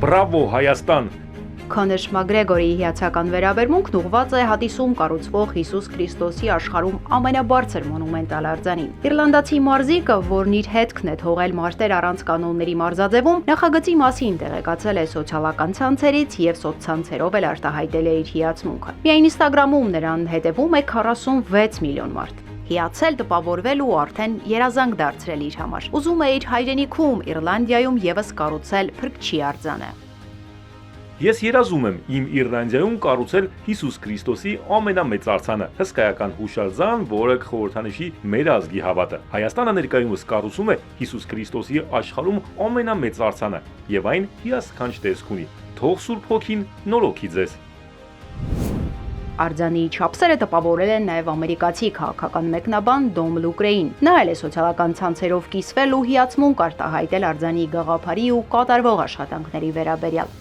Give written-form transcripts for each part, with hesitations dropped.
Բրավո Հայաստան։ Քանշմա Գրեգորիի հիացական վերաբերմունքն ուղղված է հատիսում կառուցվող Հիսուս Քրիստոսի աշխարհում ամենաբարձր մոնումենտալ արձանին։ Իռլանդացի մարզիկը, որն իր հետքն է թողել մարտեր առանց կանոնների մարզաձևում, նախագծի մասին տեղեկացել է սոցիալական ցանցերից եւ սոցցանցերով էլ արտահայտել է իր հիացմունքը։ Միայն Instagram-ում նրան հետևում է 46 միլիոն մարդ։ Հիացել, տպավորվել ու արդեն երազանք դարձրել իր համար։ Ուզում է իր հայրենիքում Իռլանդիայում եւս կառուցել փրկչի արձանը։ Ես երազում եմ իմ Իռլանդիայում կառուցել Հիսուս Քրիստոսի ամենամեծ արձանը, հսկայական հուշարձան, որը կխորհրդանշի մեր ազգի հավատը։ Հայաստանը ներկայումս կառուցում է Հիսուս Քրիստոսի աշխարհում ամենամեծ արձանը, եւ այն հիասքանչ տեսք ունի։ Թող Սուրբ Հոգին նորոգի ձեզ։ Արձանի չափսերը տպավորել են նաև ամերիկացի քաղաքական մեկնաբան Դոմ Լուկրեին։ Նա էլ է սոցիալական ցանցերով կիսվել ու հիացմունք արտահայտել արձանի գաղափարի ու կատարվող աշխատանքների վերաբերյալ։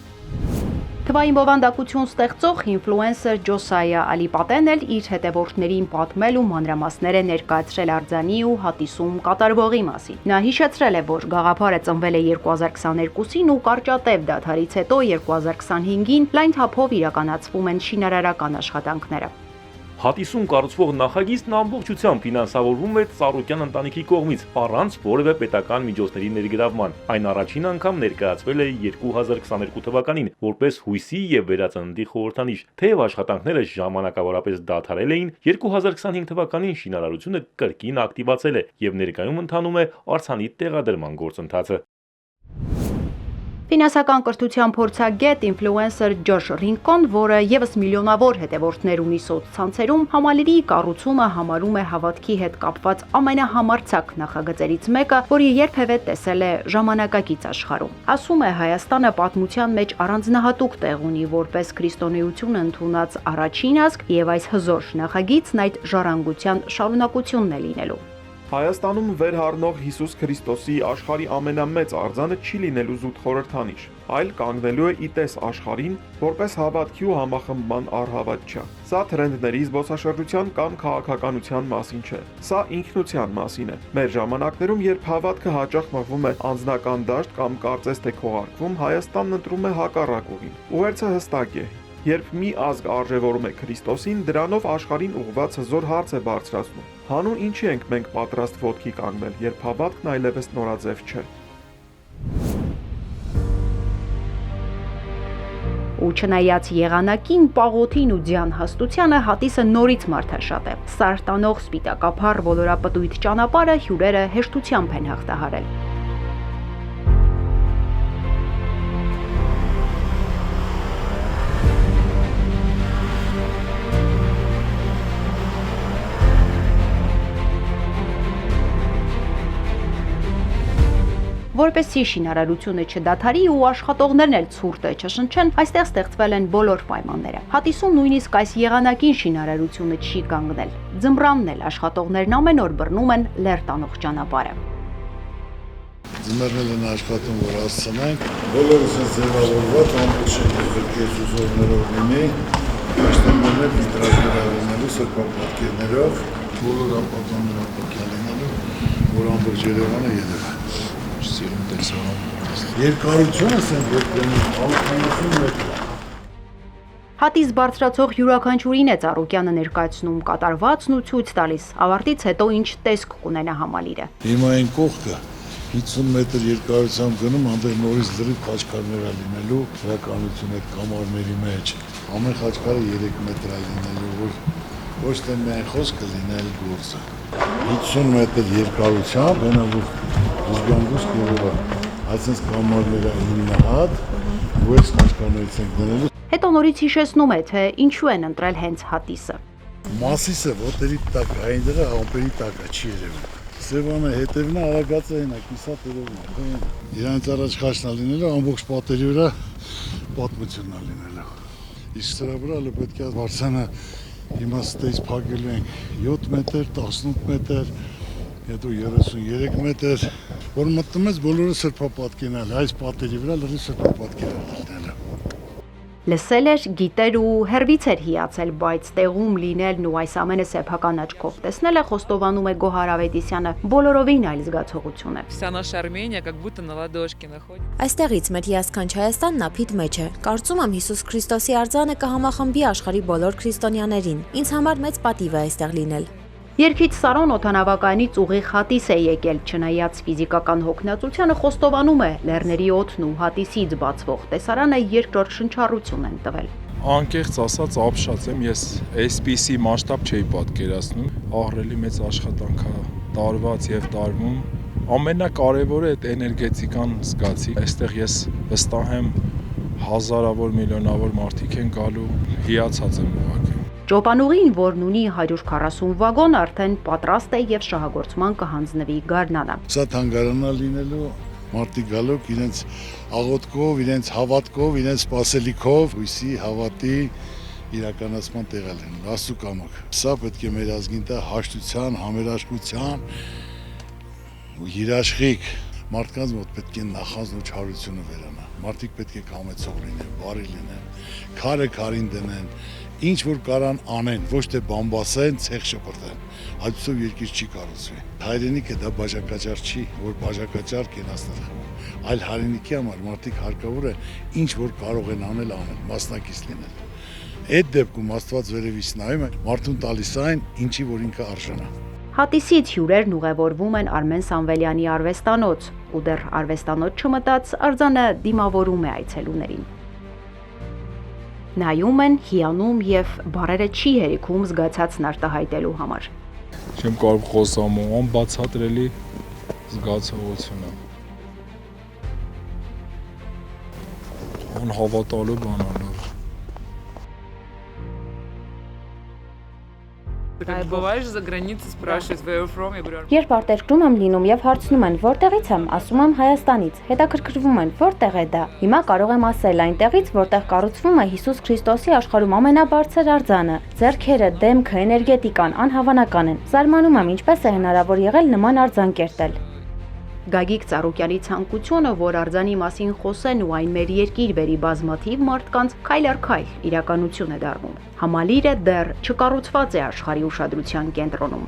Թվային բովանդակություն ստեղծող ինֆլուենսեր Ջոսայա Ալիպատեն էլ իր հետևորդներին պատմել ու մանրամասներ է ներկայացրել արձանի ու հատիսում կատարվողի մասին։ Նա հիշեցրել է, որ գաղափարը ծնվել է 2022-ին ու կարճատև դադարից հետո 2025-ին լայն թափով իրականացվում են շինարարական աշխատանքները։ Հատիսում կառուցվող նախագիծն ամբողջությամբ ֆինանսավորվում է Ծառուկյան ընտանիքի կողմից առանց որևէ պետական միջոցների ներգրավման։ Այն առաջին անգամ ներկայացվել է 2022 թվականին որպես հույսի եւ վերածննդի խորհրդանիշ, թեև աշխատանքները ժամանակավորապես դադարել էին, 2025 թվականին շինարարությունը կրկին ակտիվացել է եւ ներկայում ընթանում է արձանի տեղադրման գործընթացը։ Ֆինանսական կրթության փորձագետ ինֆլուենսեր Ջոշ Ռինկոն, որը եւս միլիոնավոր հետևորդներ ունի սոցցանցերում, համալիրի կառուցումը համարում է հավատքի հետ կապված ամենահամարձակ նախագծերից մեկը, որը երբևէ տեսել է ժամանակակից աշխարհում։ Ասում է, Հայաստանը պատմության մեջ առանձնահատուկ տեղ ունի որպես քրիստոնեություն ընդունած առաջին ազգ եւ այս հզոր նախագիծն այդ ժառանգության շարունակությունն է լինելու։ Հայաստանում վերհառնող Հիսուս Քրիստոսի աշխարհի ամենամեծ արձանը չի լինելու զուտ խորհրդանիշ, այլ կանգնելու է իտես աշխարհին, որպես հավատքի ու համախմբման առհավատչա։ Սա թրենդների, զբոսաշրջության կամ քաղաքականության մասին չէ։ Սա ինքնության մասին է։ Մեր ժամանակներում, երբ հավատքը հաճախ մղվում է անձնական դաշտ կամ կարծես թե քողարկվում, Հայաստանն ընտրում է հակառակ ուղին։ Ուղերձը հստակ է։ Երբ մի ազգ արժևորում է Քրիստոսին, դրանով աշխարհին ուղղված հզոր հարց է բարձրացնում։ Հանուն ինչի ենք մենք պատրաստ ոտքի կանգնել, երբ հավատքն այլևս նորաձև չէ։ Ու չնայած եղանակին, պաղոթին ու ձյան հաստությանը հատիսը նորից մարդաշատ է։ Սարտանող սպիտակափառ ոլորապտույտ ճանապարհը հյուրերը հեշտությամբ են հաղթահարել։ Որպեսզի շինարարությունը չդադարի ու աշխատողներն էլ ցուրտը չշնչեն, այստեղ ստեղծվել են բոլոր պայմանները։ Հատիսում նույնիսկ այս եղանակին շինարարությունը չի կանգնել։ Ձմռանն էլ աշխատողներն ամեն օր բռնում են լեռ տանող ճանապարհը։ Ձմեռնել են աշխատում, որ հասցնենք, բոլորս են ձևավորված, ամբողջ երկեզուզորներով լինի, աշխատողները վիտրաժներ լինելու, սրբապատկերներով, բոլոր ապատոններ ապակյալ լինելու, որ ամբողջ Երևանը Երևան։ Երկարությունը ասենք երկրում 50 մետր։ Հատիս բարձրացող յուրաքանչյուրին է Ծառուկյանը ներկայացնում կատարվածն ու ցույց տալիս, ավարտից հետո ինչ տեսք կունենա համալիրը։ Հիմա այն կողքը 50 մետր երկարությամբ գնում, հանդեպ նորից լրիվ խաչքարներ է լինելու, գրականություն այդ կամարների մեջ։ Ամեն խաչքարը 3 մետր է լինելու, որ ոչ թե միայն խոսքը լինել գործը։ 50 մետր երկարությամբ, հենավոր զգանգուս կերովա, այսպես կամարները 9 հատ, ու այս խաչքարներից ենք դնելու։ Հետո նորից հիշեցնում է, թե ինչու են ընտրել հենց հատիսը։ Մասիսը ոտերի տակ, այն դրա ամպերի տակ է, չի երևում։ Սևանը հետևն է, արագածը հենա, կիսա տերևն է։ Իրանց առաջ խաչն է լինելու, ամբողջ պատերի վրա պատմությունն է լինելու։ Իսկ սրա վրա լը պետք է վարսանը հիմա ստեից փակելու ենք 7 մետր, 18 մետր, հետո 33 մետր, որ մտնում ես բոլորը սրբապատկերն է, այս պատերի վրա լրի սրբապատկեր է լինելու։ Լսել էր, գիտեր ու հերվից էր հիացել, բայց տեղում լինելն ու այս ամենը սեփական աչքով տեսնելը խոստովանում է Գոհար Ավետիսյանը բոլորովին այլ զգացողություն է։ Вся наша Армения как будто на ладошке находится. Այստեղից մեր հիասքանչ Հայաստանն ափիտ մեջ է։ Կարծում եմ Հիսուս Քրիստոսի արձանը կհամախմբի աշխարհի բոլոր քրիստոնյաներին։ Ինձ համար մեծ պատիվ է այստեղ լինել։ Երգիչ Սարոն օդանավակայանից ուղիղ Հատիս է եկել, չնայած ֆիզիկական հոգնածությանը խոստովանում է, լեռների օդն ու Հատիսից բացվող տեսարանը երկրորդ շնչառություն են տվել։ Անկեղծ ասած ապշած եմ, ես այսպիսի մասշտաբ չէի պատկերացնում, ահռելի մեծ աշխատանք է տարված եւ տարվում։ Ամենակարևորը այդ էներգետիկան զգացի։ Այստեղ ես վստահ եմ հազարավոր միլիոնավոր մարդիկ են գալու, հիացած եմ ուղղակի։ Ճոպանուղին, որն ունի 140 վագոն, արդեն պատրաստ է եւ շահագործման կհանձնվի գարնանը։ Սա թանգարանա լինելու մարդիկ գալով իրենց աղոթքով, իրենց հավատքով, իրենց սպասելիքով, հույսի, հավատի իրականացման տեղալ են, Աստծո կամոք։ Սա պետք է մեր ազգին տա հաշտության, համերաշխության ու երաշխիք։ Մարդկանց մոտ պետք է նախանձն ու չարությունը վերանա։ Մարդիկ պետք է կամեցող լինեն, բարի լինեն, քարը քարին դնեն, ինչ որ կարան անեն, ոչ թե բամբասեն, ցեղ շպրտեն։ Այդպիսով երկիր չի կառուցվի։ Հայրենիքը դա բաժակաճառ չի, որ բաժակաճառ կենացնել խմում։ Այլ հայրենիքի համար մարդիկ հարկավոր է ինչ որ կարող են անել, մասնակից լինել։ Այդ դեպքում Աստված վերևից նայում է, մարդուն տալիս այն, ինչի որ ինքը արժանա։ Հատիսից հյուրերն ուղևորվում են Արմեն Սամվելյանի արվեստանոց, ու դեռ արվեստանոց չմտած արձանը դիմավորում է այցելուներին։ Նայում են, հիանում եւ բարերը չի հերիքում զգացածն արտահայտելու համար։ Չեմ կարող խոսամ, անբացատրելի զգացողություն է։ Անհավատալու բանալով։ Как бываешь за границей, спрашивают, where you from, я говорю, Երբ արտերկրում եմ լինում եւ հարցնում են որտեղից եմ, ասում եմ Հայաստանից։ Հետաքրքրվում են որտեղ է դա։ Հիմա կարող եմ ասել այնտեղից, որտեղ կառուցվում է Հիսուս Քրիստոսի աշխարհում ամենաբարձր արձանը։ Ձեռքերը, դեմքը, էներգետիկան անհավանական են։ Զարմանում եմ, ինչպես է հնարավոր եղել նման արձան կերտել։ Գագիկ Ծառուկյանի ցանկությունը, որ արձանի մասին խոսեն ու այն մեր երկիր բերի բազմաթիվ մարդկանց քայլ առ քայլ իրականություն է դառնում։ Համալիրը դեռ չկառուցված է աշխարհի ուշադրության կենտրոնում։